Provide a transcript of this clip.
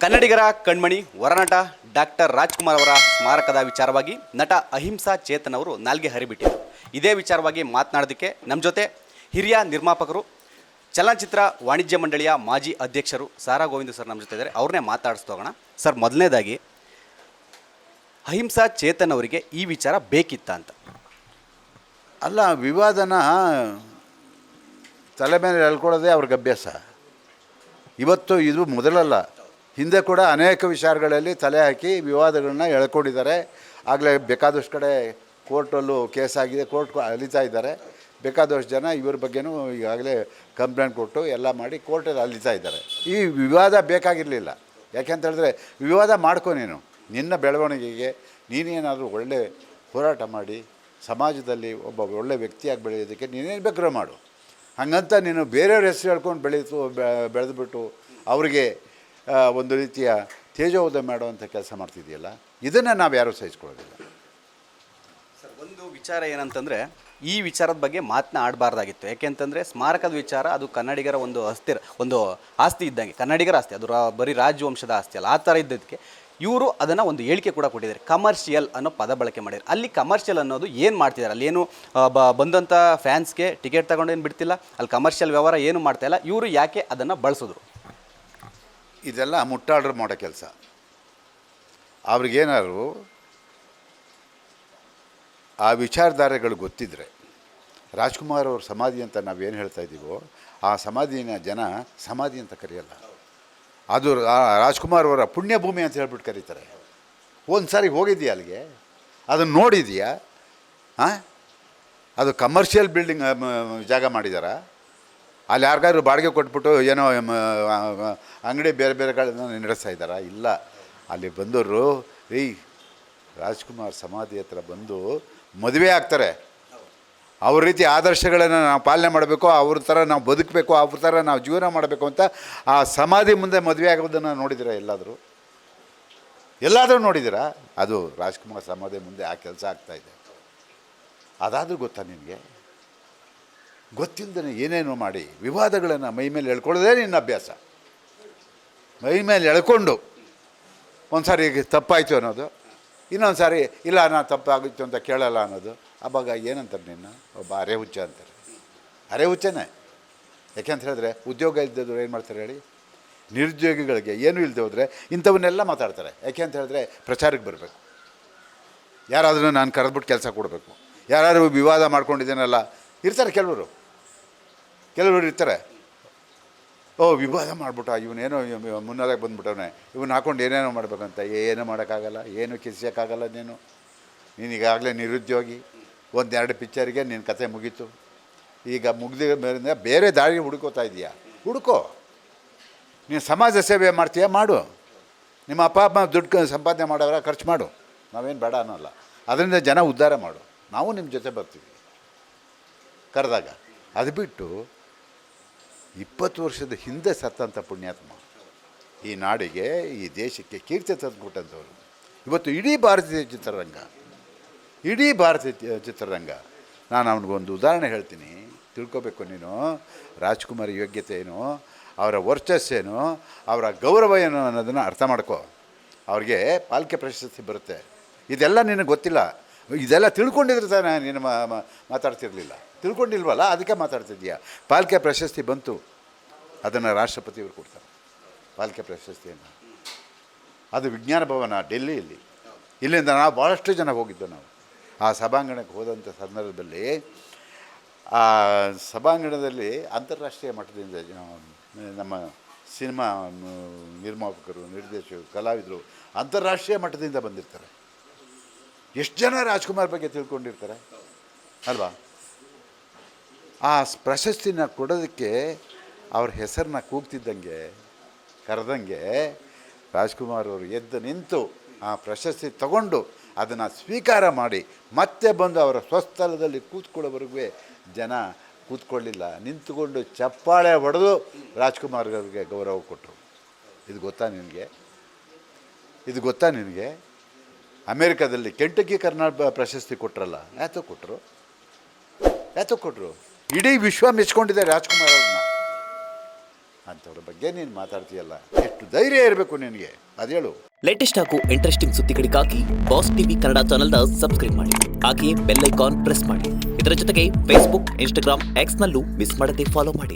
ಕನ್ನಡಿಗರ ಕಣ್ಮಣಿ ವರನಟ ಡಾಕ್ಟರ್ ರಾಜ್ಕುಮಾರ್ ಅವರ ಸ್ಮಾರಕದ ವಿಚಾರವಾಗಿ ನಟ ಅಹಿಂಸಾ ಚೇತನ್ ಅವರು ನಾಲ್ಗೆ ಹರಿಬಿಟ್ಟಿದ್ದಾರೆ. ಇದೇ ವಿಚಾರವಾಗಿ ಮಾತನಾಡೋದಕ್ಕೆ ನಮ್ಮ ಜೊತೆ ಹಿರಿಯ ನಿರ್ಮಾಪಕರು, ಚಲನಚಿತ್ರ ವಾಣಿಜ್ಯ ಮಂಡಳಿಯ ಮಾಜಿ ಅಧ್ಯಕ್ಷರು ಸಾರಾ ಗೋವಿಂದ ಸರ್ ನಮ್ಮ ಜೊತೆ ಇದ್ದಾರೆ. ಅವ್ರನ್ನೇ ಮಾತಾಡಿಸ್ತೋಗೋಣ. ಸರ್, ಮೊದಲನೇದಾಗಿ ಅಹಿಂಸಾ ಚೇತನ್ ಅವರಿಗೆ ಈ ವಿಚಾರ ಬೇಕಿತ್ತ ಅಂತ? ಅಲ್ಲ, ವಿವಾದನ ತಲೆ ಮೇಲೆ ಎಳ್ಕೊಳ್ಳೋದೇ ಅವ್ರಿಗೆ ಅಭ್ಯಾಸ. ಇವತ್ತು ಇದು ಮೊದಲಲ್ಲ, ಹಿಂದೆ ಕೂಡ ಅನೇಕ ವಿಚಾರಗಳಲ್ಲಿ ತಲೆ ಹಾಕಿ ವಿವಾದಗಳನ್ನ ಎಳ್ಕೊಂಡಿದ್ದಾರೆ. ಆಗಲೇ ಬೇಕಾದಷ್ಟು ಕಡೆ ಕೋರ್ಟಲ್ಲೂ ಕೇಸಾಗಿದೆ, ಕೋರ್ಟ್ ಅಲಿತಾ ಇದ್ದಾರೆ. ಬೇಕಾದಷ್ಟು ಜನ ಇವ್ರ ಬಗ್ಗೆನೂ ಈಗಾಗಲೇ ಕಂಪ್ಲೇಂಟ್ ಕೊಟ್ಟು ಎಲ್ಲ ಮಾಡಿ ಕೋರ್ಟಲ್ಲಿ ಅಲಿತಾ ಇದ್ದಾರೆ. ಈ ವಿವಾದ ಬೇಕಾಗಿರಲಿಲ್ಲ. ಯಾಕೆಂತ ಹೇಳಿದ್ರೆ, ವಿವಾದ ಮಾಡ್ಕೊ, ನಿನ್ನ ಬೆಳವಣಿಗೆಗೆ ನೀನೇನಾದರೂ ಒಳ್ಳೆ ಹೋರಾಟ ಮಾಡಿ ಸಮಾಜದಲ್ಲಿ ಒಬ್ಬ ಒಳ್ಳೆ ವ್ಯಕ್ತಿಯಾಗಿ ಬೆಳೆಯೋದಕ್ಕೆ ನೀನೇನು ಬೇಕಾದ್ರೂ ಮಾಡು. ಹಾಗಂತ ನೀನು ಬೇರೆಯವ್ರ ಹೆಸರು ಹೇಳ್ಕೊಂಡು ಬೆಳೆದುಬಿಟ್ಟು ಅವರಿಗೆ ಒಂದು ರೀತಿಯ ತೇಜೋವಧೆ ಮಾಡುವಂಥ ಕೆಲಸ ಮಾಡ್ತಿದೆಯಲ್ಲ, ಇದನ್ನು ನಾವು ಯಾರೂ ಸಹಿಸ್ಕೊಳ್ಳೋದಿಲ್ಲ. ಸರ್, ಒಂದು ವಿಚಾರ ಏನಂತಂದರೆ, ಈ ವಿಚಾರದ ಬಗ್ಗೆ ಮಾತನಾಡಬಾರ್ದಾಗಿತ್ತು. ಯಾಕೆಂತಂದರೆ ಸ್ಮಾರಕದ ವಿಚಾರ ಅದು ಕನ್ನಡಿಗರ ಒಂದು ಆಸ್ತಿ ಇದ್ದಂಗೆ, ಕನ್ನಡಿಗರ ಆಸ್ತಿ, ಅದು ಬರೀ ರಾಜವಂಶದ ಆಸ್ತಿ ಅಲ್ಲ. ಆ ಥರ ಇದ್ದದಕ್ಕೆ ಇವರು ಅದನ್ನು ಒಂದು ಹೇಳಿಕೆ ಕೂಡ ಕೊಟ್ಟಿದ್ದಾರೆ. ಕಮರ್ಷಿಯಲ್ ಅನ್ನೋ ಪದ ಬಳಕೆ ಮಾಡಿದ್ದಾರೆ. ಅಲ್ಲಿ ಕಮರ್ಷಿಯಲ್ ಅನ್ನೋದು ಏನು ಮಾಡ್ತಿದ್ದಾರೆ? ಅಲ್ಲಿ ಏನು ಬಂದಂಥ ಫ್ಯಾನ್ಸ್ಗೆ ಟಿಕೆಟ್ ತಗೊಂಡೇನು ಬಿಡ್ತಿಲ್ಲ, ಅಲ್ಲಿ ಕಮರ್ಷಿಯಲ್ ವ್ಯವಹಾರ ಏನು ಮಾಡ್ತಾಯಿಲ್ಲ. ಇವರು ಯಾಕೆ ಅದನ್ನು ಬಳಸಿದ್ರು? ಇದೆಲ್ಲ ಮುಟ್ಟಾಡ್ರ್ ಮಾಡೋ ಕೆಲಸ. ಅವ್ರಿಗೇನಾದ್ರು ಆ ವಿಚಾರಧಾರೆಗಳು ಗೊತ್ತಿದ್ದರೆ, ರಾಜ್ಕುಮಾರ್ ಅವ್ರ ಸಮಾಧಿ ಅಂತ ನಾವೇನು ಹೇಳ್ತಾ ಇದ್ದೀವೋ, ಆ ಸಮಾಧಿನ ಜನ ಸಮಾಧಿ ಅಂತ ಕರೆಯಲ್ಲ, ಅದು ರಾಜ್ಕುಮಾರ್ ಅವರ ಪುಣ್ಯಭೂಮಿ ಅಂತ ಹೇಳ್ಬಿಟ್ಟು ಕರೀತಾರೆ. ಒಂದು ಸಾರಿ ಹೋಗಿದ್ದೀಯಾ ಅಲ್ಲಿಗೆ? ಅದನ್ನು ನೋಡಿದೆಯಾ? ಅದು ಕಮರ್ಷಿಯಲ್ ಬಿಲ್ಡಿಂಗ್ ಜಾಗ ಮಾಡಿದಾರ? ಅಲ್ಲಿ ಯಾರಿಗಾದ್ರು ಬಾಡಿಗೆ ಕೊಟ್ಬಿಟ್ಟು ಏನೋ ಅಂಗಡಿ ಬೇರೆ ಬೇರೆಗಳನ್ನ ನಡೆಸ್ತಾ ಇದ್ದಾರಾ? ಇಲ್ಲ. ಅಲ್ಲಿ ಬಂದವರು ರಾಜ್ಕುಮಾರ್ ಸಮಾಧಿ ಹತ್ರ ಬಂದು ಮದುವೆ ಆಗ್ತಾರೆ. ಅವ್ರ ರೀತಿ ಆದರ್ಶಗಳನ್ನು ನಾವು ಪಾಲನೆ ಮಾಡಬೇಕು, ಅವ್ರ ಥರ ನಾವು ಬದುಕಬೇಕು, ಅವ್ರ ಥರ ನಾವು ಜೀವನ ಮಾಡಬೇಕು ಅಂತ ಆ ಸಮಾಧಿ ಮುಂದೆ ಮದುವೆ ಆಗೋದನ್ನು ನೋಡಿದ್ದೀರಾ? ಎಲ್ಲಾದರೂ ನೋಡಿದ್ದೀರಾ? ಅದು ರಾಜ್ಕುಮಾರ್ ಸಮಾಧಿ ಮುಂದೆ ಆ ಕೆಲಸ ಆಗ್ತಾಯಿದೆ. ಅದಾದರೂ ಗೊತ್ತಾ ನಿನಗೆ? ಗೊತ್ತಿಲ್ಲದೇ ಏನೇನೋ ಮಾಡಿ ವಿವಾದಗಳನ್ನು ಮೈ ಮೇಲೆ ಎಳ್ಕೊಳ್ಳೋದೇ ನಿನ್ನ ಅಭ್ಯಾಸ. ಮೈ ಮೇಲೆ ಎಳ್ಕೊಂಡು ಒಂದು ಸಾರಿ ತಪ್ಪಾಯಿತು ಅನ್ನೋದು, ಇನ್ನೊಂದು ಸಾರಿ ಇಲ್ಲ ನಾನು ತಪ್ಪಾಗಿತ್ತು ಅಂತ ಕೇಳಲ್ಲ ಅನ್ನೋದು. ಆವಾಗ ಏನಂತಾರೆ, ನಿನ್ನ ಒಬ್ಬ ಅರೆ ಹುಚ್ಚ ಅಂತಾರೆ. ಅರೆ ಹುಚ್ಚನೇ. ಯಾಕೆಂತ ಹೇಳಿದ್ರೆ, ಉದ್ಯೋಗ ಇದ್ದದ್ರು ಏನು ಮಾಡ್ತಾರೆ ಹೇಳಿ? ನಿರುದ್ಯೋಗಿಗಳಿಗೆ ಏನೂ ಇಲ್ಲದೆ ಹೋದರೆ ಇಂಥವನ್ನೆಲ್ಲ ಮಾತಾಡ್ತಾರೆ. ಯಾಕೆ ಅಂತ ಹೇಳಿದ್ರೆ, ಪ್ರಚಾರಕ್ಕೆ ಬರಬೇಕು, ಯಾರಾದರೂ ನಾನು ಕರೆದ್ಬಿಟ್ಟು ಕೆಲಸ ಕೊಡಬೇಕು. ಯಾರು ವಿವಾದ ಮಾಡ್ಕೊಂಡಿದ್ದೇನಲ್ಲ ಇರ್ತಾರೆ, ಕೆಲವರು ಇರ್ತಾರೆ. ವಿವಾದ ಮಾಡ್ಬಿಟ್ಟ, ಇವನೇನೋ ಮುನ್ನಾದಾಗ ಬಂದ್ಬಿಟ್ಟವನೇ, ಇವನ್ನ ಹಾಕೊಂಡು ಏನೇನೋ ಮಾಡ್ಬೇಕಂತ. ಏನೂ ಮಾಡೋಕ್ಕಾಗಲ್ಲ, ಏನು ಕಿಸಿಯೋಕ್ಕಾಗಲ್ಲ. ನೀನೀಗಾಗಲೇ ನಿರುದ್ಯೋಗಿ. ಒಂದೆರಡು ಪಿಕ್ಚರಿಗೆ ನಿನ್ನ ಕತೆ ಮುಗೀತು. ಈಗ ಮುಗಿದ ಮೇಲಿಂದ ಬೇರೆ ದಾರಿ ಹುಡುಕೋತಾ ಇದೆಯಾ? ಹುಡುಕೋ. ನೀನು ಸಮಾಜ ಸೇವೆ ಮಾಡ್ತೀಯಾ? ಮಾಡು. ನಿಮ್ಮ ಅಪ್ಪ ಅಮ್ಮ ದುಡ್ಡು ಸಂಪಾದನೆ ಮಾಡೋರ ಖರ್ಚು ಮಾಡು, ನಾವೇನು ಬೇಡ ಅನ್ನೋಲ್ಲ. ಅದರಿಂದ ಜನ ಉದ್ಧಾರ ಮಾಡು, ನಾವು ನಿಮ್ಮ ಜೊತೆ ಬರ್ತೀವಿ ಕರೆದಾಗ. ಅದು ಬಿಟ್ಟು 20 ವರ್ಷದ ಹಿಂದೆ ಸತ್ತಂಥ ಪುಣ್ಯಾತ್ಮ ಈ ನಾಡಿಗೆ, ಈ ದೇಶಕ್ಕೆ ಕೀರ್ತಿ ತಂದುಕೊಟ್ಟಂಥವ್ರು. ಇವತ್ತು ಇಡೀ ಭಾರತೀಯ ಚಿತ್ರರಂಗ ನಾನು ಅವನಿಗೊಂದು ಉದಾಹರಣೆ ಹೇಳ್ತೀನಿ, ತಿಳ್ಕೊಬೇಕು ನೀನು. ರಾಜ್ಕುಮಾರ್ ಯೋಗ್ಯತೆ ಏನು, ಅವರ ವರ್ಚಸ್ಸೇನು, ಅವರ ಗೌರವ ಏನು ಅನ್ನೋದನ್ನು ಅರ್ಥ ಮಾಡ್ಕೋ. ಅವ್ರಿಗೆ ಪಾಲಿಕೆ ಪ್ರಶಸ್ತಿ ಬರುತ್ತೆ. ಇದೆಲ್ಲ ನಿನಗೆ ಗೊತ್ತಿಲ್ಲ. ಇದೆಲ್ಲ ತಿಳ್ಕೊಂಡಿದ್ರೆ ತಾನೇ ನೀನು ಮಾತಾಡ್ತಿರ್ಲಿಲ್ಲ. ತಿಳ್ಕೊಂಡಿಲ್ವಲ್ಲ, ಅದಕ್ಕೆ ಮಾತಾಡ್ತಿದ್ದೀಯಾ. ಪಾಲಿಕೆ ಪ್ರಶಸ್ತಿ ಬಂತು, ಅದನ್ನು ರಾಷ್ಟ್ರಪತಿಯವರು ಕೊಡ್ತಾರೆ. ಪಾಲಿಕೆ ಪ್ರಶಸ್ತಿಯನ್ನು ಅದು ವಿಜ್ಞಾನ ಭವನ ಡೆಲ್ಲಿಯಲ್ಲಿ. ಇಲ್ಲಿಂದ ನಾವು ಭಾಳಷ್ಟು ಜನ ಹೋಗಿದ್ದು. ನಾವು ಆ ಸಭಾಂಗಣಕ್ಕೆ ಹೋದಂಥ ಸಂದರ್ಭದಲ್ಲಿ, ಆ ಸಭಾಂಗಣದಲ್ಲಿ ಅಂತಾರಾಷ್ಟ್ರೀಯ ಮಟ್ಟದಿಂದ ನಮ್ಮ ಸಿನಿಮಾ ನಿರ್ಮಾಪಕರು, ನಿರ್ದೇಶಕರು, ಕಲಾವಿದರು ಅಂತಾರಾಷ್ಟ್ರೀಯ ಮಟ್ಟದಿಂದ ಬಂದಿರ್ತಾರೆ. ಎಷ್ಟು ಜನ ರಾಜ್ಕುಮಾರ್ ಬಗ್ಗೆ ತಿಳ್ಕೊಂಡಿರ್ತಾರೆ ಅಲ್ವಾ? ಆ ಪ್ರಶಸ್ತಿನ ಕೊಡೋದಕ್ಕೆ ಅವ್ರ ಹೆಸರನ್ನ ಕೂಗ್ತಿದ್ದಂಗೆ, ಕರೆದಂಗೆ ರಾಜ್ಕುಮಾರ್ ಅವರು ಎದ್ದು ನಿಂತು ಆ ಪ್ರಶಸ್ತಿ ತಗೊಂಡು ಅದನ್ನು ಸ್ವೀಕಾರ ಮಾಡಿ ಮತ್ತೆ ಬಂದು ಅವರ ಸ್ವಸ್ಥಲದಲ್ಲಿ ಕೂತ್ಕೊಳ್ಳೋವರೆಗೂ ಜನ ಕೂತ್ಕೊಳ್ಳಿಲ್ಲ, ನಿಂತುಕೊಂಡು ಚಪ್ಪಾಳೆ ಹೊಡೆದು ರಾಜ್ಕುಮಾರ್ ಅವರಿಗೆ ಗೌರವ ಕೊಟ್ಟರು. ಇದು ಗೊತ್ತಾ ನಿನಗೆ? ಅಮೇರಿಕಾದಲ್ಲಿ ಕೆಂಟಕಿ ಕರ್ನಾಟಕ ಪ್ರಶಸ್ತಿ ಕೊಟ್ಟರಲ್ಲ, ಯಾತಕ್ಕೆ ಕೊಟ್ಟರು? ಇಡೀ ವಿಶ್ವ ಮೆಚ್ಕೊಂಡಿದೆ ರಾಜ್ಕುಮಾರ್ ಅವ್ರನ್ನ. ಅಂಥವ್ರ ಬಗ್ಗೆ ನೀನು ಮಾತಾಡ್ತೀಯಲ್ಲ, ಎಷ್ಟು ಧೈರ್ಯ ಇರಬೇಕು ನಿನಗೆ ಅದು ಹೇಳು. ಲೇಟೆಸ್ಟ್ ಹಾಗೂ ಇಂಟ್ರೆಸ್ಟಿಂಗ್ ಸುದ್ದಿಗಳಿಗಾಗಿ ಬಾಸ್ ಟಿವಿ ಕನ್ನಡ ಚಾನೆಲ್ನ ಸಬ್ಸ್ಕ್ರೈಬ್ ಮಾಡಿ. ಹಾಗೆಯೇ ಬೆಲ್ ಐಕಾನ್ ಪ್ರೆಸ್ ಮಾಡಿ. ಇದರ ಜೊತೆಗೆ ಫೇಸ್ಬುಕ್, ಇನ್ಸ್ಟಾಗ್ರಾಮ್, ಎಕ್ಸ್ನಲ್ಲೂ ಮಿಸ್ ಮಾಡದೆ ಫಾಲೋ ಮಾಡಿ.